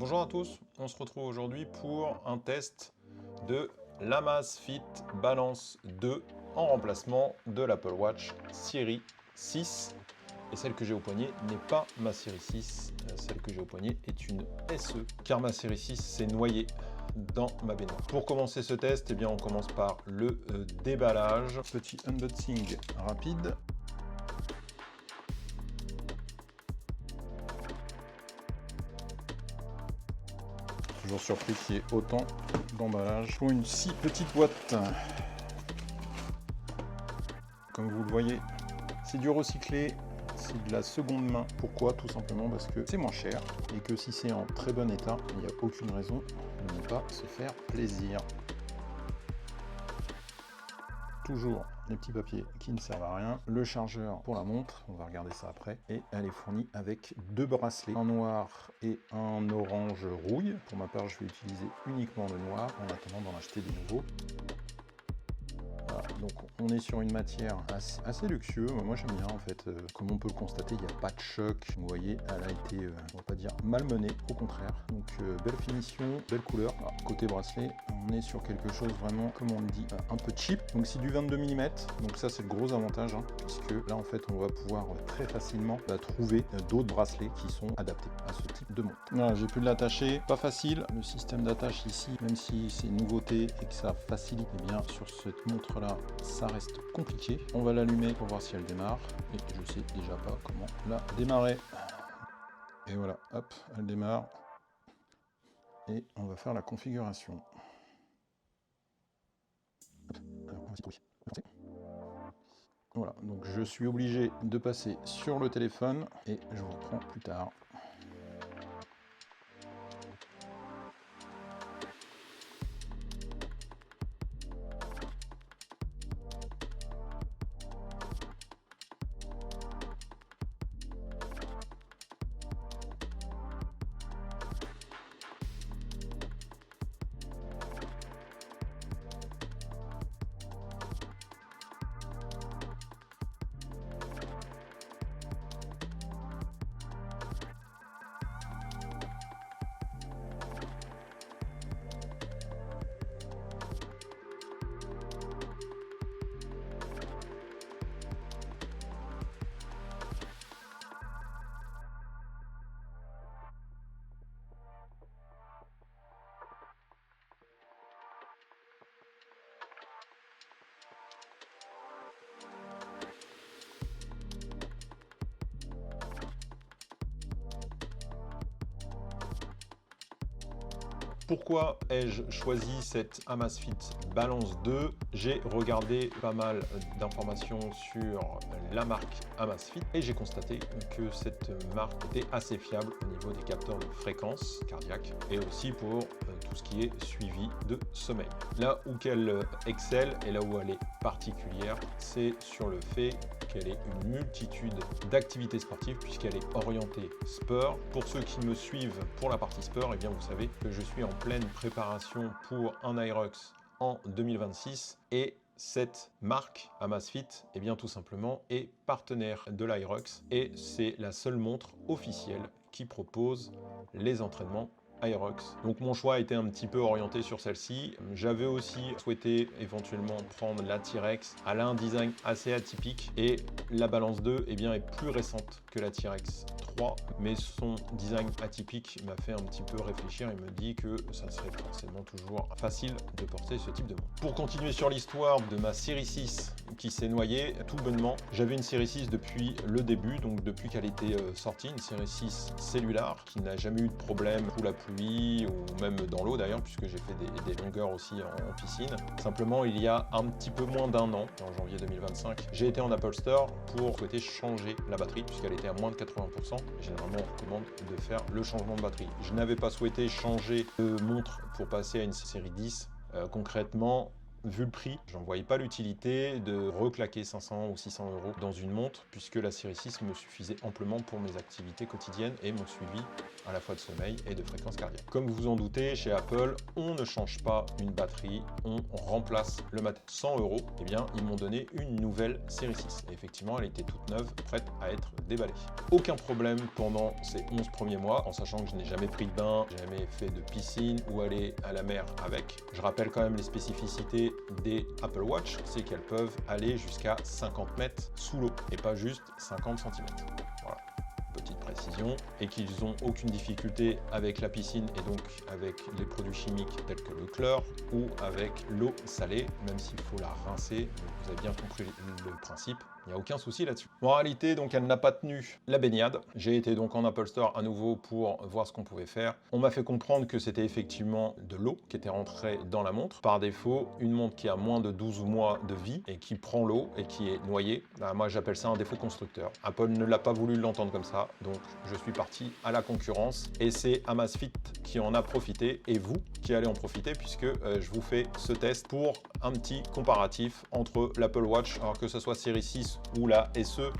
Bonjour à tous, on se retrouve aujourd'hui pour un test de l'Amazfit Balance 2 en remplacement de l'Apple Watch Série 6. Et celle que j'ai au poignet n'est pas ma série 6, celle que j'ai au poignet est une SE, car ma série 6 s'est noyée dans ma baignoire. Pour commencer ce test, eh bien, on commence par le déballage. Petit unboxing rapide. Toujours surpris qu'il y ait autant d'emballage pour une si petite boîte. Comme vous le voyez, c'est du recyclé, c'est de la seconde main. Pourquoi? Tout simplement parce que c'est moins cher et que si c'est en très bon état, il n'y a aucune raison de ne pas se faire plaisir. Toujours les petits papiers qui ne servent à rien, le chargeur pour la montre, on va regarder ça après, et elle est fournie avec deux bracelets, un noir et un orange rouille. Pour ma part, je vais utiliser uniquement le noir en attendant d'en acheter des nouveaux. Voilà, donc on est sur une matière assez luxueuse. Moi j'aime bien en fait. Comme on peut le constater, il n'y a pas de choc. Vous voyez, elle a été, on va pas dire malmenée, au contraire. Donc belle finition, belle couleur. Alors, côté bracelet, on est sur quelque chose vraiment, comme on le dit, un peu cheap. Donc c'est du 22 mm. Donc ça c'est le gros avantage, puisque là en fait on va pouvoir très facilement trouver d'autres bracelets qui sont adaptés à ce type de montre. Voilà, j'ai pu l'attacher, pas facile. Le système d'attache ici, même si c'est une nouveauté et que ça facilite, eh bien sur cette montre là, ça reste compliqué. On va l'allumer pour voir si elle démarre. Et je sais déjà pas comment la démarrer. Et voilà, hop, elle démarre. Et on va faire la configuration. Alors, on va s'y voilà, donc je suis obligé de passer sur le téléphone et je vous reprends plus tard. Pourquoi ai-je choisi cette Amazfit Balance 2? J'ai regardé pas mal d'informations sur la marque Amazfit et j'ai constaté que cette marque était assez fiable au niveau des capteurs de fréquence cardiaque et aussi pour tout ce qui est suivi de sommeil. Là où qu'elle excelle et là où elle est particulière, c'est sur le fait qu'elle ait une multitude d'activités sportives puisqu'elle est orientée sport. Pour ceux qui me suivent pour la partie sport, eh bien vous savez que je suis en pleine préparation pour un Hyrox en 2026 et cette marque Amazfit, eh bien tout simplement est partenaire de l'Hyrox et c'est la seule montre officielle qui propose les entraînements Hyrox. Donc mon choix était un petit peu orienté sur celle-ci. J'avais aussi souhaité éventuellement prendre la T-Rex. Elle a un design assez atypique et la Balance 2 eh bien, est plus récente que la T-Rex 3, mais son design atypique m'a fait un petit peu réfléchir et me dit que ça serait forcément toujours facile de porter ce type de montre. Pour continuer sur l'histoire de ma série 6 qui s'est noyée, tout bonnement, j'avais une série 6 depuis le début, donc depuis qu'elle était sortie, une série 6 cellulaire qui n'a jamais eu de problème sous la pluie ou même dans l'eau d'ailleurs, puisque j'ai fait des longueurs aussi en piscine. Simplement, il y a un petit peu moins d'un an, en janvier 2025, j'ai été en Apple Store pour souhaiter changer la batterie, puisqu'elle était à moins de 80%. Généralement, on recommande de faire le changement de batterie. Je n'avais pas souhaité changer de montre pour passer à une série 10. Concrètement, vu le prix, j'en voyais pas l'utilité de reclaquer 500 ou 600 € dans une montre, puisque la série 6 me suffisait amplement pour mes activités quotidiennes et mon suivi à la fois de sommeil et de fréquence cardiaque. Comme vous en doutez, chez Apple, on ne change pas une batterie, on remplace le matériel. 100 €, eh bien, ils m'ont donné une nouvelle série 6. Et effectivement, elle était toute neuve, prête à être déballée. Aucun problème pendant ces 11 premiers mois, en sachant que je n'ai jamais pris de bain, jamais fait de piscine ou aller à la mer avec. Je rappelle quand même les spécificités des Apple Watch, c'est qu'elles peuvent aller jusqu'à 50 mètres sous l'eau et pas juste 50 cm. Voilà, petite précision, et qu'ils n'ont aucune difficulté avec la piscine et donc avec les produits chimiques tels que le chlore ou avec l'eau salée, même s'il faut la rincer. Vous avez bien compris le principe. Il n'y a aucun souci là-dessus. Moralité, donc elle n'a pas tenu la baignade. J'ai été donc en Apple Store à nouveau pour voir ce qu'on pouvait faire. On m'a fait comprendre que c'était effectivement de l'eau qui était rentrée dans la montre. Par défaut, une montre qui a moins de 12 mois de vie et qui prend l'eau et qui est noyée, moi j'appelle ça un défaut constructeur. Apple ne l'a pas voulu l'entendre comme ça, donc je suis parti à la concurrence et c'est Amazfit qui en a profité et vous qui allez en profiter puisque je vous fais ce test pour un petit comparatif entre l'Apple Watch, alors que ce soit série 6 ou la SE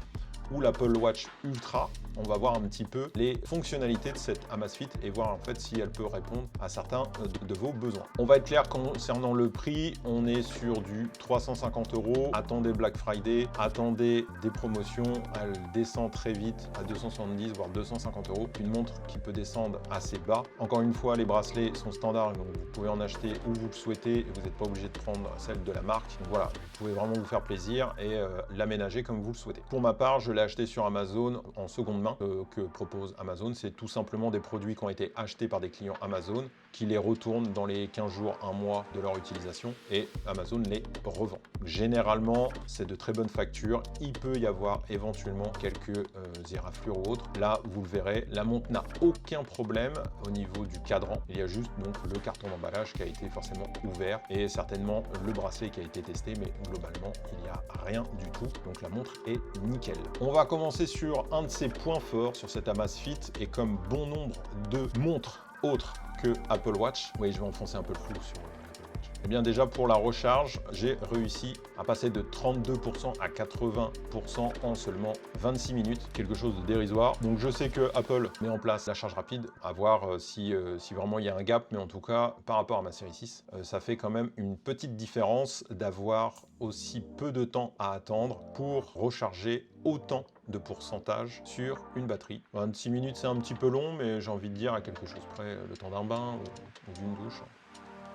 ou l'Apple Watch Ultra. On va voir un petit peu les fonctionnalités de cette Amazfit et voir en fait si elle peut répondre à certains de vos besoins. On va être clair concernant le prix, on est sur du 350 €. Attendez Black Friday, attendez des promotions, elle descend très vite à 270 voire 250 €. Une montre qui peut descendre assez bas. Encore une fois, les bracelets sont standards, donc vous pouvez en acheter où vous le souhaitez et vous n'êtes pas obligé de prendre celle de la marque. Donc voilà, vous pouvez vraiment vous faire plaisir et l'aménager comme vous le souhaitez. Pour ma part, je l'ai acheté sur Amazon en seconde main que propose Amazon. C'est tout simplement des produits qui ont été achetés par des clients Amazon qui les retournent dans les 15 jours, 1 mois de leur utilisation et Amazon les revend. Généralement, c'est de très bonnes factures. Il peut y avoir éventuellement quelques éraflures ou autres. Là, vous le verrez, la montre n'a aucun problème au niveau du cadran. Il y a juste donc le carton d'emballage qui a été forcément ouvert et certainement le bracelet qui a été testé, mais globalement, il n'y a rien du tout. Donc la montre est nickel. On va commencer sur un de ses points forts sur cette Amazfit et comme bon nombre de montres autres que Apple Watch. Oui, je vais enfoncer un peu le flou sur l'Apple Watch. Eh bien déjà pour la recharge, j'ai réussi à passer de 32% à 80% en seulement 26 minutes, quelque chose de dérisoire. Donc je sais que Apple met en place la charge rapide, à voir si vraiment il y a un gap, mais en tout cas par rapport à ma série 6, ça fait quand même une petite différence d'avoir aussi peu de temps à attendre pour recharger autant de pourcentage sur une batterie. 26 minutes c'est un petit peu long, mais j'ai envie de dire à quelque chose près, le temps d'un bain ou d'une douche.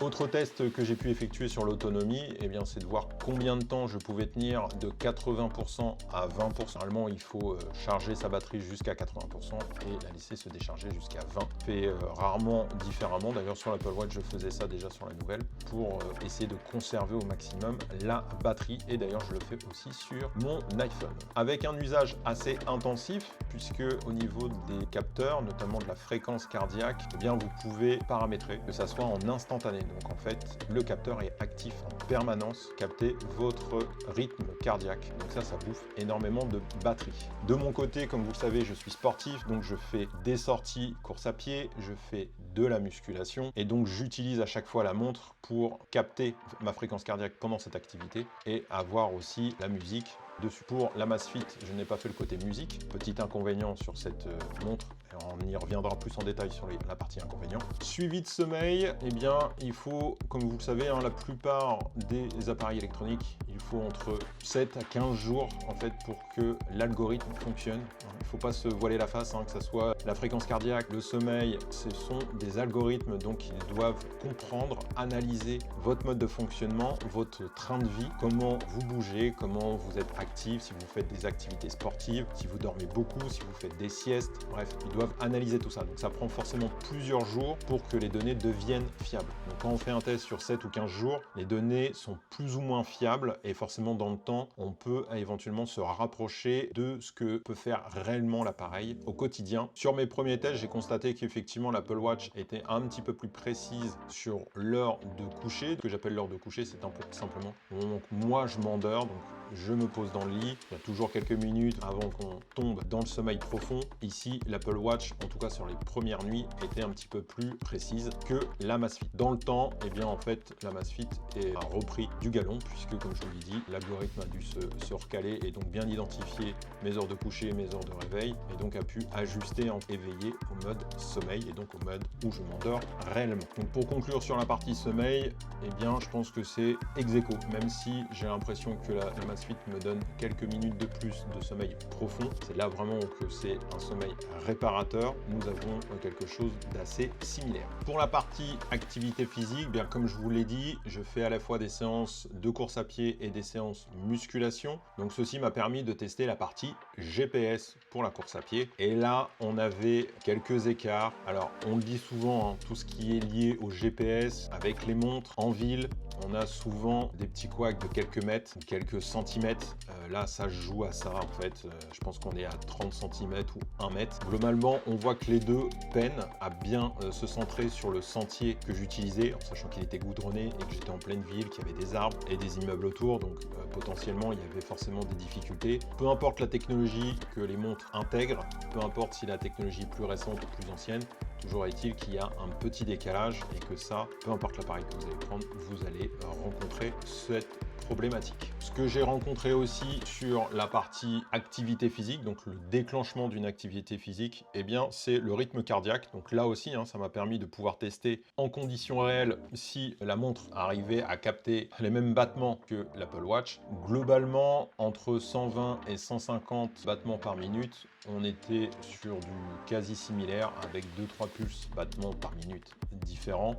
Autre test que j'ai pu effectuer sur l'autonomie, eh bien, c'est de voir combien de temps je pouvais tenir de 80% à 20%. Normalement, il faut charger sa batterie jusqu'à 80% et la laisser se décharger jusqu'à 20%. Fait rarement différemment. D'ailleurs, sur l'Apple Watch, je faisais ça déjà sur la nouvelle pour essayer de conserver au maximum la batterie. Et d'ailleurs, je le fais aussi sur mon iPhone. Avec un usage assez intensif, puisque au niveau des capteurs, notamment de la fréquence cardiaque, eh bien, vous pouvez paramétrer que ça soit en instantané. Donc en fait, le capteur est actif en permanence, capter votre rythme cardiaque. Donc ça bouffe énormément de batterie. De mon côté, comme vous le savez, je suis sportif, donc je fais des sorties course à pied, je fais de la musculation et donc j'utilise à chaque fois la montre pour capter ma fréquence cardiaque pendant cette activité et avoir aussi la musique dessus. Pour l'Amazfit, je n'ai pas fait le côté musique. Petit inconvénient sur cette montre, et on y reviendra plus en détail sur la partie inconvénient. Suivi de sommeil, eh bien, il faut, comme vous le savez, la plupart des appareils électroniques, il faut entre 7 à 15 jours en fait pour que l'algorithme fonctionne. Il ne faut pas se voiler la face, que ce soit la fréquence cardiaque, le sommeil, ce sont des algorithmes, donc ils doivent comprendre, analyser votre mode de fonctionnement, votre train de vie, comment vous bougez, comment vous êtes actif, si vous faites des activités sportives, si vous dormez beaucoup, si vous faites des siestes, bref, ils doivent analyser tout ça. Donc ça prend forcément plusieurs jours pour que les données deviennent fiables. Donc quand on fait un test sur 7 ou 15 jours, les données sont plus ou moins fiables et forcément dans le temps, on peut éventuellement se rapprocher de ce que peut faire réellement l'appareil au quotidien. Sur mes premiers tests, j'ai constaté qu'effectivement l'Apple Watch était un petit peu plus précise sur l'heure de coucher. Ce que j'appelle l'heure de coucher, c'est un peu simplement donc moi je m'endors, donc je me pose dans le lit. Il y a toujours quelques minutes avant qu'on tombe dans le sommeil profond. Ici, l'Apple Watch, en tout cas sur les premières nuits, était un petit peu plus précise que l'Amazfit. Dans le temps, eh bien en fait, l'Amazfit a repris du galon puisque, comme je vous l'ai dit, l'algorithme a dû se recaler et donc bien identifier mes heures de coucher, mes heures de réveil, et donc a pu ajuster en éveillé au mode sommeil et donc au mode où je m'endors réellement. Donc pour conclure sur la partie sommeil, eh bien je pense que c'est ex aequo, même si j'ai l'impression que l'Amazfit me donne quelques minutes de plus de sommeil profond. C'est là vraiment que c'est un sommeil réparateur. Nous avons quelque chose d'assez similaire. Pour la partie activité physique, bien comme je vous l'ai dit, je fais à la fois des séances de course à pied et des séances musculation. Donc ceci m'a permis de tester la partie GPS pour la course à pied. Et là, on avait quelques écarts. Alors, on le dit souvent, hein, tout ce qui est lié au GPS avec les montres en ville, on a souvent des petits couacs de quelques mètres, quelques centimètres. Là, ça joue à ça en fait. Je pense qu'on est à 30 cm ou 1 mètre. Globalement, on voit que les deux peinent à bien se centrer sur le sentier que j'utilisais, en sachant qu'il était goudronné et que j'étais en pleine ville, qu'il y avait des arbres et des immeubles autour. Donc potentiellement, il y avait forcément des difficultés. Peu importe la technologie que les montres intègrent, peu importe si la technologie est plus récente ou plus ancienne, toujours est-il qu'il y a un petit décalage et que ça, peu importe l'appareil que vous allez prendre, vous allez rencontrer cette problématique. Ce que j'ai rencontré aussi sur la partie activité physique, donc le déclenchement d'une activité physique, eh bien c'est le rythme cardiaque. Donc là aussi, hein, ça m'a permis de pouvoir tester en conditions réelles si la montre arrivait à capter les mêmes battements que l'Apple Watch. Globalement, entre 120 et 150 battements par minute, on était sur du quasi similaire avec 2-3 pulses battements par minute différents.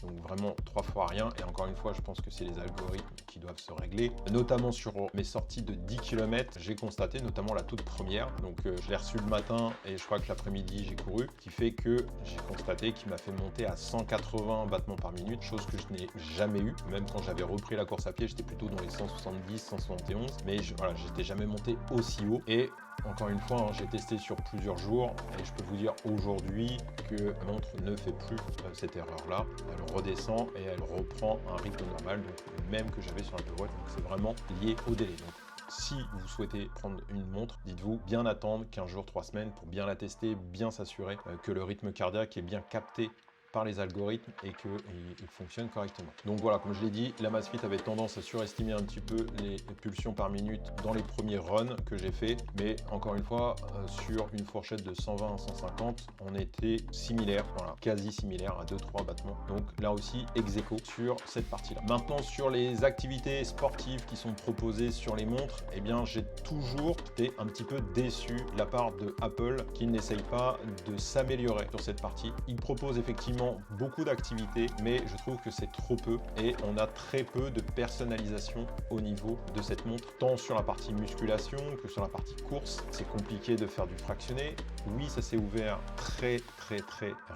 Donc vraiment 3 fois rien. Et encore une fois, je pense que c'est les algorithmes qui doivent se régler. Notamment sur mes sorties de 10 km, j'ai constaté, notamment la toute première. Donc je l'ai reçu le matin et je crois que l'après-midi j'ai couru, qui fait que j'ai constaté qu'il m'a fait monter à 180 battements par minute, chose que je n'ai jamais eu. Même quand j'avais repris la course à pied, j'étais plutôt dans les 170, 171. Mais voilà, j'étais jamais monté aussi haut. Et encore une fois, hein, j'ai testé sur plusieurs jours et je peux vous dire aujourd'hui que la montre ne fait plus cette erreur-là. Elle redescend et elle reprend un rythme normal, donc même que j'avais sur l'Apple Watch. Donc c'est vraiment lié au délai. Donc, si vous souhaitez prendre une montre, dites-vous bien attendre 15 jours, 3 semaines pour bien la tester, bien s'assurer que le rythme cardiaque est bien capté par les algorithmes et qu'il fonctionne correctement. Donc voilà, comme je l'ai dit, l'Amazfit avait tendance à surestimer un petit peu les pulsions par minute dans les premiers runs que j'ai fait, mais encore une fois, sur une fourchette de 120 à 150, on était similaire, voilà, quasi similaire à 2-3 battements. Donc là aussi, ex aequo sur cette partie-là. Maintenant, sur les activités sportives qui sont proposées sur les montres, eh bien, j'ai toujours été un petit peu déçu de la part de Apple qui n'essaye pas de s'améliorer sur cette partie. Ils proposent effectivement beaucoup d'activités, mais je trouve que c'est trop peu et on a très peu de personnalisation au niveau de cette montre, tant sur la partie musculation que sur la partie course. C'est compliqué de faire du fractionné. Oui, ça s'est ouvert très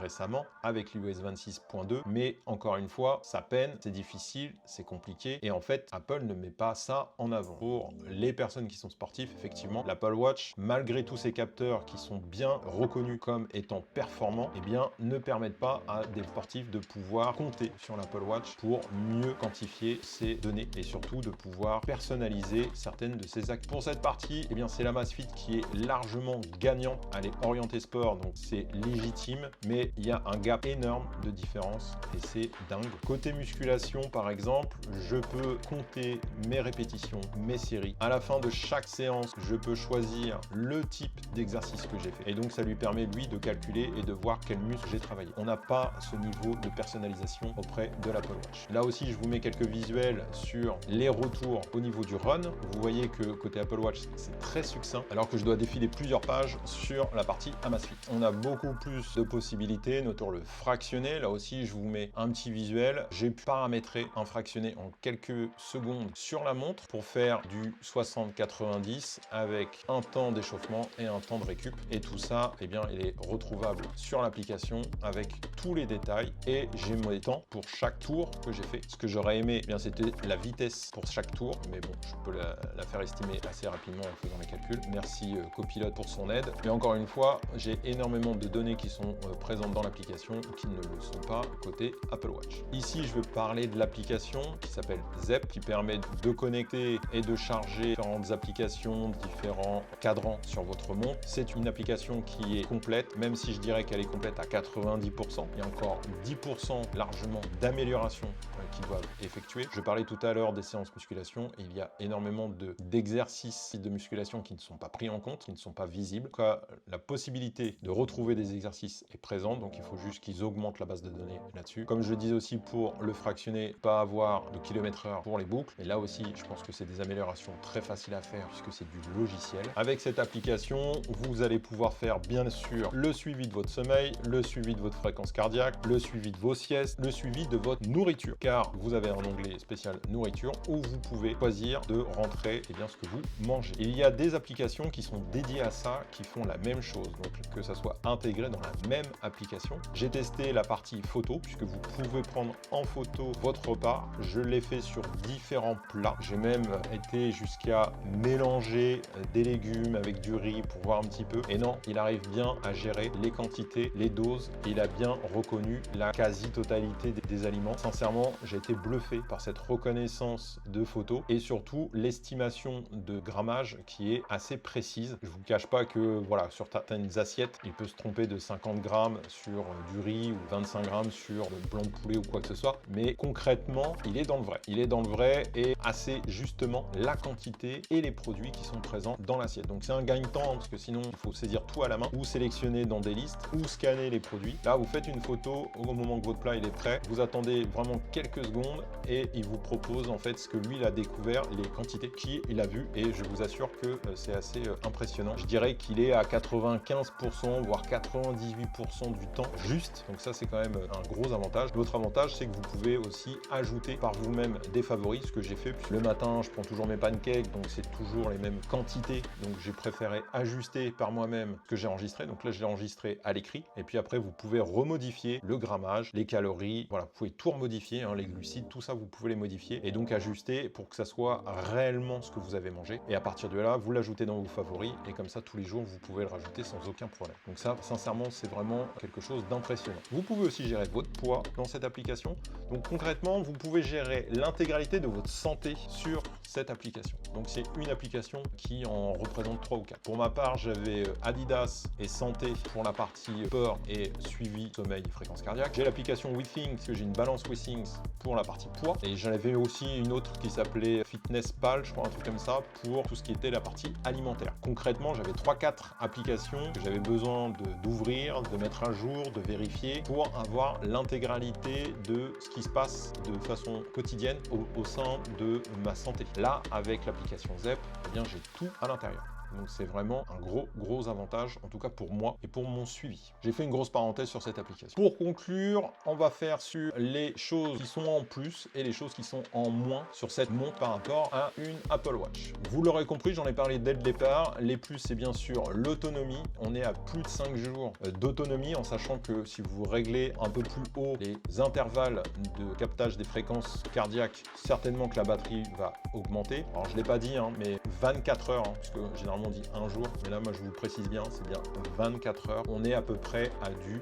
récemment avec l'iOS 26.2, mais encore une fois, ça peine, c'est difficile, c'est compliqué et en fait, Apple ne met pas ça en avant. Pour les personnes qui sont sportives, effectivement, l'Apple Watch, malgré tous ces capteurs qui sont bien reconnus comme étant performants, eh bien, ne permettent pas à des sportifs de pouvoir compter sur l'Apple Watch pour mieux quantifier ces données et surtout de pouvoir personnaliser certaines de ces actes. Pour cette partie, eh bien, c'est l'Amazfit qui est largement gagnante. Elle est orientée sport, donc c'est légitime, mais il y a un gap énorme de différence et c'est dingue. Côté musculation, par exemple, je peux compter mes répétitions, mes séries. À la fin de chaque séance, je peux choisir le type d'exercice que j'ai fait et donc ça lui permet lui de calculer et de voir quel muscle j'ai travaillé. On n'a pas ce niveau de personnalisation auprès de l'Apple Watch. Là aussi, je vous mets quelques visuels sur les retours au niveau du run. Vous voyez que côté Apple Watch, c'est très succinct, alors que je dois défiler plusieurs pages sur la partie Amazfit. On a beaucoup plus de possibilités, notamment le fractionné. Là aussi, je vous mets un petit visuel. J'ai pu paramétrer un fractionné en quelques secondes sur la montre pour faire du 60-90 avec un temps d'échauffement et un temps de récup. Et tout ça, eh bien, il est retrouvable sur l'application avec tous tous les détails et j'ai mes temps pour chaque tour que j'ai fait. Ce que j'aurais aimé, eh bien c'était la vitesse pour chaque tour, mais bon, je peux la faire estimer assez rapidement en faisant les calculs. Merci Copilote pour son aide. Mais encore une fois, j'ai énormément de données qui sont présentes dans l'application qui ne le sont pas côté Apple Watch. Ici, je veux parler de l'application qui s'appelle Zepp, qui permet de connecter et de charger différentes applications, différents cadrans sur votre montre. C'est une application qui est complète, même si je dirais qu'elle est complète à 90%. Il y a encore 10% largement d'amélioration qu'ils doivent effectuer. Je parlais tout à l'heure des séances musculation. Il y a énormément d'exercices de musculation qui ne sont pas pris en compte, qui ne sont pas visibles. En tout cas, la possibilité de retrouver des exercices est présente, donc il faut juste qu'ils augmentent la base de données là-dessus. Comme je le disais aussi pour le fractionner, pas avoir de km/h pour les boucles. Et là aussi, je pense que c'est des améliorations très faciles à faire puisque c'est du logiciel. Avec cette application, vous allez pouvoir faire bien sûr le suivi de votre sommeil, le suivi de votre fréquence cardiaque, le suivi de vos siestes, le suivi de votre nourriture. Car vous avez un onglet spécial nourriture où vous pouvez choisir de rentrer ce que vous mangez. Il y a des applications qui sont dédiées à ça, qui font la même chose, donc que ça soit intégré dans la même application. J'ai testé la partie photo, puisque vous pouvez prendre en photo votre repas. Je l'ai fait sur différents plats. J'ai même été jusqu'à mélanger des légumes avec du riz pour voir un petit peu. Et non, il arrive bien à gérer les quantités, les doses. Et il a bien reconnu la quasi-totalité des aliments. Sincèrement, j'ai été bluffé par cette reconnaissance de photos et surtout l'estimation de grammage qui est assez précise. Je vous cache pas que voilà, sur certaines assiettes, il peut se tromper de 50 grammes sur du riz ou 25 grammes sur le blanc de poulet ou quoi que ce soit, mais concrètement, il est dans le vrai. Il est dans le vrai et assez justement la quantité et les produits qui sont présents dans l'assiette. Donc c'est un gagne-temps parce que sinon il faut saisir tout à la main ou sélectionner dans des listes ou scanner les produits. Là, vous faites une photo au moment que votre plat il est prêt, vous attendez vraiment quelques secondes et il vous propose en fait ce que lui il a découvert, les quantités qu'il a vues et je vous assure que c'est assez impressionnant. Je dirais qu'il est à 95% voire 98% du temps juste, donc ça c'est quand même un gros avantage. L'autre avantage c'est que vous pouvez aussi ajouter par vous-même des favoris, ce que j'ai fait. Puis le matin je prends toujours mes pancakes, donc c'est toujours les mêmes quantités, donc j'ai préféré ajuster par moi-même ce que j'ai enregistré. Donc là je l'ai enregistré à l'écrit et puis après vous pouvez remodifier le grammage, les calories, voilà, vous pouvez tout remodifier, les glucides, tout ça vous pouvez les modifier et donc ajuster pour que ça soit réellement ce que vous avez mangé. Et à partir de là, vous l'ajoutez dans vos favoris et comme ça tous les jours vous pouvez le rajouter sans aucun problème. Donc ça, sincèrement, c'est vraiment quelque chose d'impressionnant. Vous pouvez aussi gérer votre poids dans cette application. Donc concrètement, vous pouvez gérer l'intégralité de votre santé sur cette application. Donc c'est une application qui en représente 3 ou 4. Pour ma part, j'avais Adidas et santé pour la partie sport et suivi sommeil et fréquence cardiaque. J'ai l'application WeThings, parce que j'ai une balance WeThings pour la partie poids. Et j'en avais aussi une autre qui s'appelait FitnessPal, je crois, un truc comme ça, pour tout ce qui était la partie alimentaire. Concrètement, j'avais 3-4 applications que j'avais besoin d'ouvrir, de mettre à jour, de vérifier pour avoir l'intégralité de ce qui se passe de façon quotidienne au sein de ma santé. Là, avec l'application Zepp, eh bien, j'ai tout à l'intérieur. Donc c'est vraiment un gros avantage, en tout cas pour moi et pour mon suivi. J'ai fait une grosse parenthèse sur cette application. Pour conclure, on va faire sur les choses qui sont en plus et les choses qui sont en moins sur cette montre par rapport à une Apple Watch. Vous l'aurez compris, j'en ai parlé dès le départ. Les plus, c'est bien sûr l'autonomie. On est à plus de 5 jours d'autonomie, en sachant que si vous réglez un peu plus haut les intervalles de captage des fréquences cardiaques, certainement que la batterie va augmenter. Alors je ne l'ai pas dit, mais 24 heures, parce que généralement on dit un jour, mais là moi je vous précise bien, c'est bien 24 heures. On est à peu près à du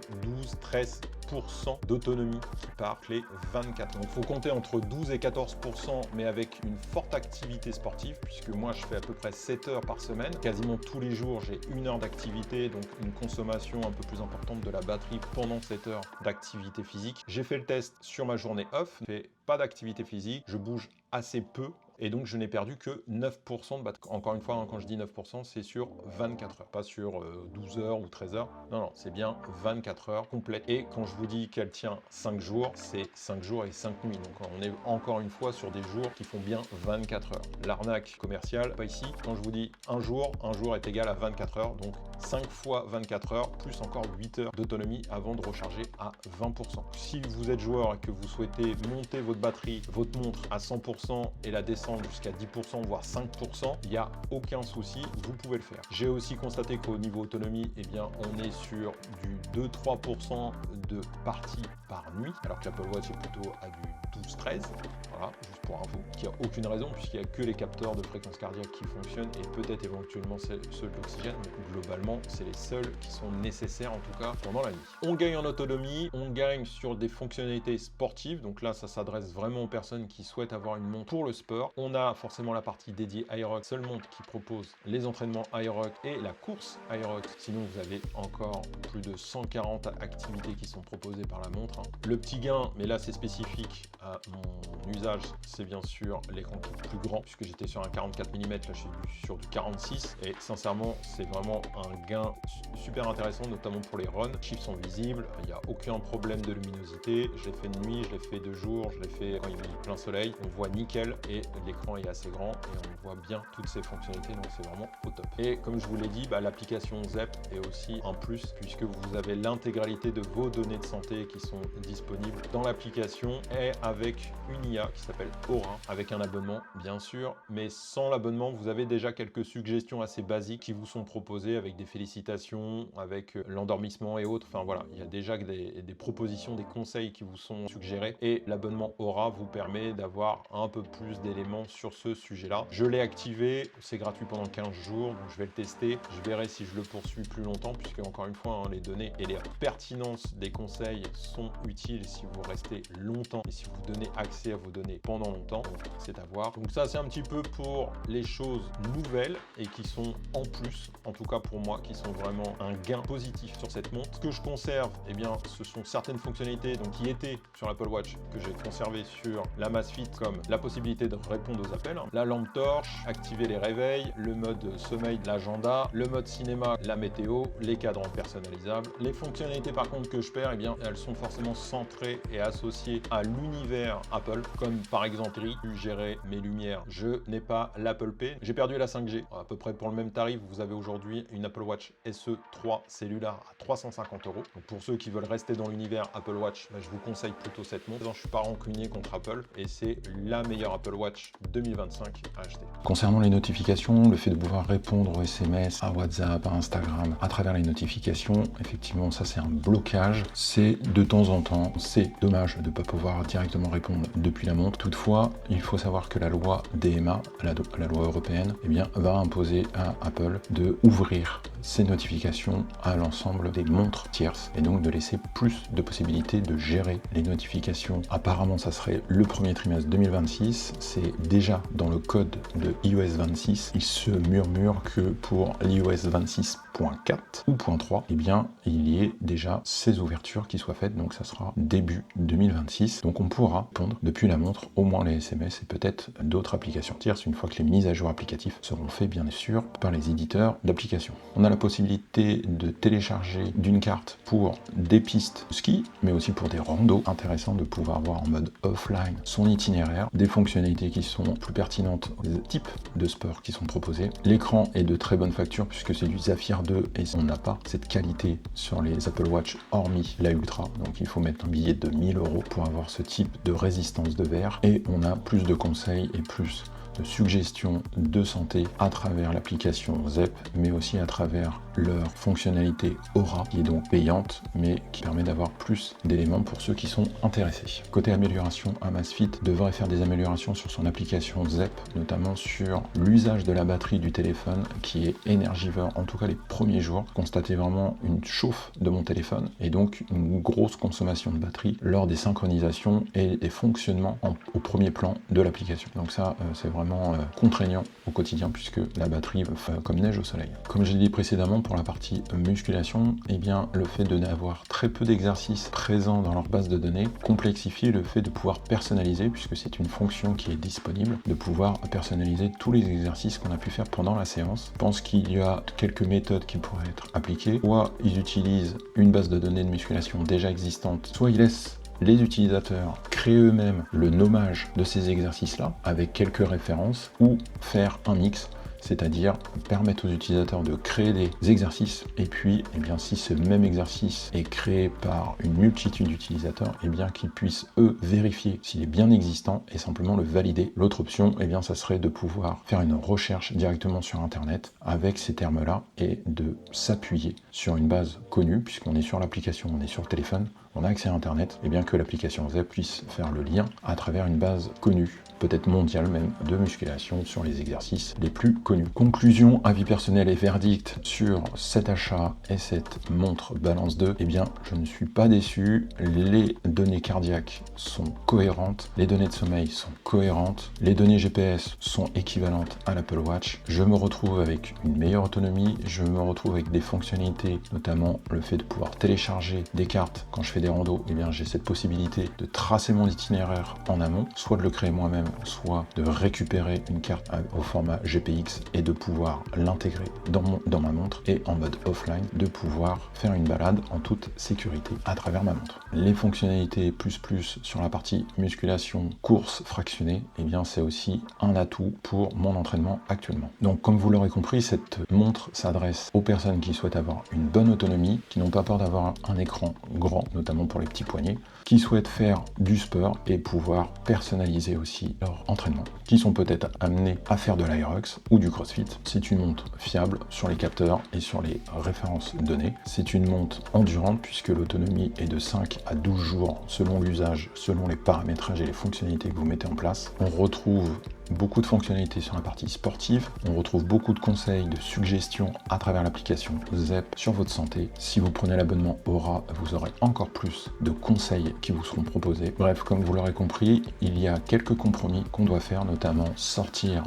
12-13% d'autonomie qui part les 24 heures. Donc il faut compter entre 12 et 14%, mais avec une forte activité sportive, puisque moi je fais à peu près 7 heures par semaine. Quasiment tous les jours j'ai 1 heure d'activité, donc une consommation un peu plus importante de la batterie pendant 7 heures d'activité physique. J'ai fait le test sur ma journée off, je fais pas d'activité physique, je bouge assez peu. Et donc, je n'ai perdu que 9% de batterie. Encore une fois, quand je dis 9%, c'est sur 24 heures, pas sur 12 heures ou 13 heures. Non, c'est bien 24 heures complètes. Et quand je vous dis qu'elle tient 5 jours, c'est 5 jours et 5 nuits. Donc, on est encore une fois sur des jours qui font bien 24 heures. L'arnaque commerciale, pas ici. Quand je vous dis un jour est égal à 24 heures. Donc, 5 fois 24 heures, plus encore 8 heures d'autonomie avant de recharger à 20%. Si vous êtes joueur et que vous souhaitez monter votre batterie, votre montre à 100% et la descendre jusqu'à 10%, voire 5%, il n'y a aucun souci, vous pouvez le faire. J'ai aussi constaté qu'au niveau autonomie, eh bien, on est sur du 2-3% de partie par nuit, alors que l'Apple Watch est plutôt à du 12-13. Voilà, juste pour info, qu'il n'y a aucune raison puisqu'il n'y a que les capteurs de fréquence cardiaque qui fonctionnent et peut-être éventuellement ceux de l'oxygène, mais globalement, c'est les seuls qui sont nécessaires en tout cas pendant la nuit. On gagne en autonomie, on gagne sur des fonctionnalités sportives, donc là ça s'adresse vraiment aux personnes qui souhaitent avoir une montre pour le sport. On a forcément la partie dédiée iRock, seule montre qui propose les entraînements iRock et la course iRock. Sinon vous avez encore plus de 140 activités qui sont proposées par la montre. Le petit gain, mais là c'est spécifique à mon usage, c'est bien sûr l'écran qui est plus grand puisque j'étais sur un 44 mm, là je suis sur du 46 et sincèrement c'est vraiment un gain super intéressant, notamment pour les runs. Les chiffres sont visibles, il n'y a aucun problème de luminosité. Je l'ai fait de nuit, je l'ai fait de jour, je l'ai fait quand il y a plein soleil. On voit nickel et l'écran est assez grand et on voit bien toutes ces fonctionnalités, donc c'est vraiment au top. Et comme je vous l'ai dit, l'application ZEP est aussi un plus puisque vous avez l'intégralité de vos données de santé qui sont disponibles dans l'application et avec une IA qui s'appelle Aura, avec un abonnement bien sûr, mais sans l'abonnement vous avez déjà quelques suggestions assez basiques qui vous sont proposées avec des félicitations, avec l'endormissement et autres. Enfin voilà, il y a déjà des propositions, des conseils qui vous sont suggérés et l'abonnement Aura vous permet d'avoir un peu plus d'éléments sur ce sujet-là. Je l'ai activé, c'est gratuit pendant 15 jours, donc je vais le tester. Je verrai si je le poursuis plus longtemps puisque encore une fois, les données et les pertinences des conseils sont utiles si vous restez longtemps et si vous donnez accès à vos données pendant longtemps, donc c'est à voir. Donc ça c'est un petit peu pour les choses nouvelles et qui sont en plus, en tout cas pour moi, qui sont vraiment un gain positif sur cette montre. Ce que je conserve, eh bien, ce sont certaines fonctionnalités donc, qui étaient sur l'Apple Watch que j'ai conservé sur l'Amazfit, comme la possibilité de répondre aux appels, la lampe torche, activer les réveils, le mode sommeil, l'agenda, le mode cinéma, la météo, les cadrans personnalisables. Les fonctionnalités par contre que je perds, eh bien, elles sont forcément centrées et associées à l'univers Apple, comme par exemple gérer mes lumières. Je n'ai pas l'Apple Pay. J'ai perdu la 5G, à peu près pour le même tarif. Vous avez aujourd'hui une Apple Watch SE 3 cellulaire à 350 €. Donc pour ceux qui veulent rester dans l'univers Apple Watch, je vous conseille plutôt cette montre. Je ne suis pas rancunier contre Apple et c'est la meilleure Apple Watch 2025 à acheter. Concernant les notifications, le fait de pouvoir répondre aux SMS, à WhatsApp, à Instagram, à travers les notifications, effectivement ça c'est un blocage. C'est de temps en temps, c'est dommage de ne pas pouvoir directement répondre depuis la montre. Toutefois, il faut savoir que la loi DMA, la loi européenne, eh bien, va imposer à Apple de ouvrir ces notifications à l'ensemble des montres tierces et donc de laisser plus de possibilités de gérer les notifications. Apparemment, ça serait le premier trimestre 2026. C'est déjà dans le code de iOS 26. Il se murmure que pour l'iOS 26.4 ou .3, eh bien, il y ait déjà ces ouvertures qui soient faites. Donc, ça sera début 2026. Donc, on pourra répondre depuis la montre, au moins les SMS et peut-être d'autres applications tierces une fois que les mises à jour applicatives seront faites, bien sûr, par les éditeurs d'applications. On a la possibilité de télécharger d'une carte pour des pistes de ski, mais aussi pour des randos. Intéressant de pouvoir voir en mode offline son itinéraire, des fonctionnalités qui sont plus pertinentes aux types de sports qui sont proposés. L'écran est de très bonne facture puisque c'est du Saphir 2 et on n'a pas cette qualité sur les Apple Watch hormis la Ultra. Donc il faut mettre un billet de 1000 € pour avoir ce type de résistance de verre et on a plus de conseils et plus de suggestions de santé à travers l'application ZEP, mais aussi à travers leur fonctionnalité Aura, qui est donc payante, mais qui permet d'avoir plus d'éléments pour ceux qui sont intéressés. Côté amélioration, Amazfit devrait faire des améliorations sur son application ZEP, notamment sur l'usage de la batterie du téléphone, qui est énergivore, en tout cas les premiers jours. Constater vraiment une chauffe de mon téléphone, et donc une grosse consommation de batterie lors des synchronisations et des fonctionnements au premier plan de l'application. Donc ça, c'est vraiment contraignant au quotidien puisque la batterie fait comme neige au soleil. Comme je l'ai dit précédemment, pour la partie musculation, eh bien, le fait de n'avoir très peu d'exercices présents dans leur base de données complexifie le fait de pouvoir personnaliser, puisque c'est une fonction qui est disponible, de pouvoir personnaliser tous les exercices qu'on a pu faire pendant la séance. Je pense qu'il y a quelques méthodes qui pourraient être appliquées. Soit ils utilisent une base de données de musculation déjà existante, soit ils laissent les utilisateurs créer eux-mêmes le nommage de ces exercices-là avec quelques références ou faire un mix. c'est-à-dire permettre aux utilisateurs de créer des exercices et puis si ce même exercice est créé par une multitude d'utilisateurs, qu'ils puissent eux vérifier s'il est bien existant et simplement le valider. L'autre option, ça serait de pouvoir faire une recherche directement sur internet avec ces termes-là et de s'appuyer sur une base connue, puisqu'on est sur l'application, on est sur le téléphone, on a accès à internet, que l'application Zepp puisse faire le lien à travers une base connue, peut-être mondiale même, de musculation sur les exercices les plus connus. Conclusion, avis personnel et verdict sur cet achat et cette montre Balance 2, je ne suis pas déçu. Les données cardiaques sont cohérentes, les données de sommeil sont cohérentes, les données GPS sont équivalentes à l'Apple Watch. Je me retrouve avec une meilleure autonomie, je me retrouve avec des fonctionnalités, notamment le fait de pouvoir télécharger des cartes quand je fais des randos. J'ai cette possibilité de tracer mon itinéraire en amont, soit de le créer moi-même, soit de récupérer une carte au format GPX et de pouvoir l'intégrer dans ma montre, et en mode offline de pouvoir faire une balade en toute sécurité à travers ma montre. Les fonctionnalités plus sur la partie musculation, course fractionnée, c'est aussi un atout pour mon entraînement actuellement. Donc comme vous l'aurez compris, cette montre s'adresse aux personnes qui souhaitent avoir une bonne autonomie, qui n'ont pas peur d'avoir un écran grand, notamment pour les petits poignets, qui souhaitent faire du sport et pouvoir personnaliser aussi leur entraînement, qui sont peut-être amenés à faire de l'Aerox ou du CrossFit. C'est une montre fiable sur les capteurs et sur les références données. C'est une montre endurante puisque l'autonomie est de 5 à 12 jours selon l'usage, selon les paramétrages et les fonctionnalités que vous mettez en place. On retrouve beaucoup de fonctionnalités sur la partie sportive, on retrouve beaucoup de conseils, de suggestions à travers l'application Zepp sur votre santé. Si vous prenez l'abonnement Aura, vous aurez encore plus de conseils qui vous seront proposés. Bref, comme vous l'aurez compris, il y a quelques compromis qu'on doit faire, notamment sortir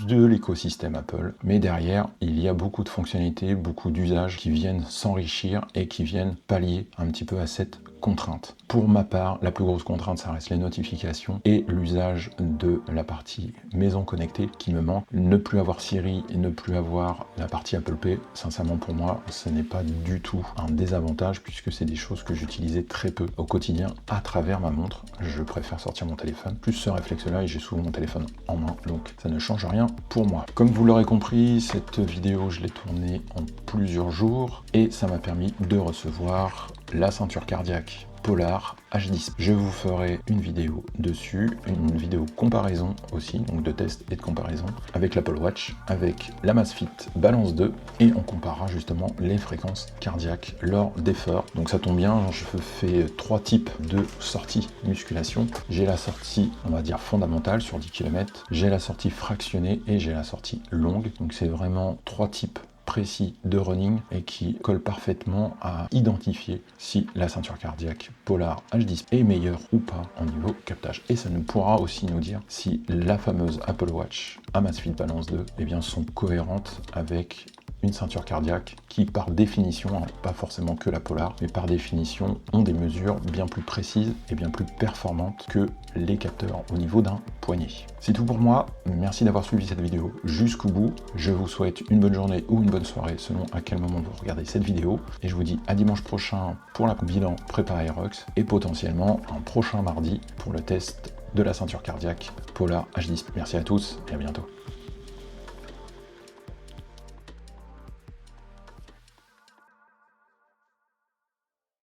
de l'écosystème Apple, mais derrière, il y a beaucoup de fonctionnalités, beaucoup d'usages qui viennent s'enrichir et qui viennent pallier un petit peu à cette contrainte. Pour ma part, la plus grosse contrainte, ça reste les notifications et l'usage de la partie maison connectée qui me manque. Ne plus avoir Siri et ne plus avoir la partie Apple Pay, sincèrement pour moi, ce n'est pas du tout un désavantage puisque c'est des choses que j'utilisais très peu au quotidien à travers ma montre. Je préfère sortir mon téléphone, plus ce réflexe-là, et j'ai souvent mon téléphone en main, donc ça ne change rien pour moi. Comme vous l'aurez compris, cette vidéo, je l'ai tournée en plusieurs jours et ça m'a permis de recevoir la ceinture cardiaque Polar H10. Je vous ferai une vidéo dessus, une vidéo comparaison aussi, donc de test et de comparaison avec l'Apple Watch, avec l'Amazfit Balance 2, et on comparera justement les fréquences cardiaques lors d'efforts. Donc ça tombe bien, je fais 3 types de sorties musculation. J'ai la sortie, on va dire fondamentale sur 10 km, j'ai la sortie fractionnée et j'ai la sortie longue. Donc c'est vraiment 3 types précis de running et qui colle parfaitement à identifier si la ceinture cardiaque Polar H10 est meilleure ou pas en niveau captage. Et ça nous pourra aussi nous dire si la fameuse Apple Watch Amazfit Balance 2 sont cohérentes avec une ceinture cardiaque qui par définition, pas forcément que la Polar, mais par définition ont des mesures bien plus précises et bien plus performantes que les capteurs au niveau d'un poignet. C'est tout pour moi, merci d'avoir suivi cette vidéo jusqu'au bout. Je vous souhaite une bonne journée ou une bonne soirée selon à quel moment vous regardez cette vidéo, et je vous dis à dimanche prochain pour la bilan prépa Aerox et potentiellement un prochain mardi pour le test de la ceinture cardiaque Polar H10. Merci à tous et à bientôt.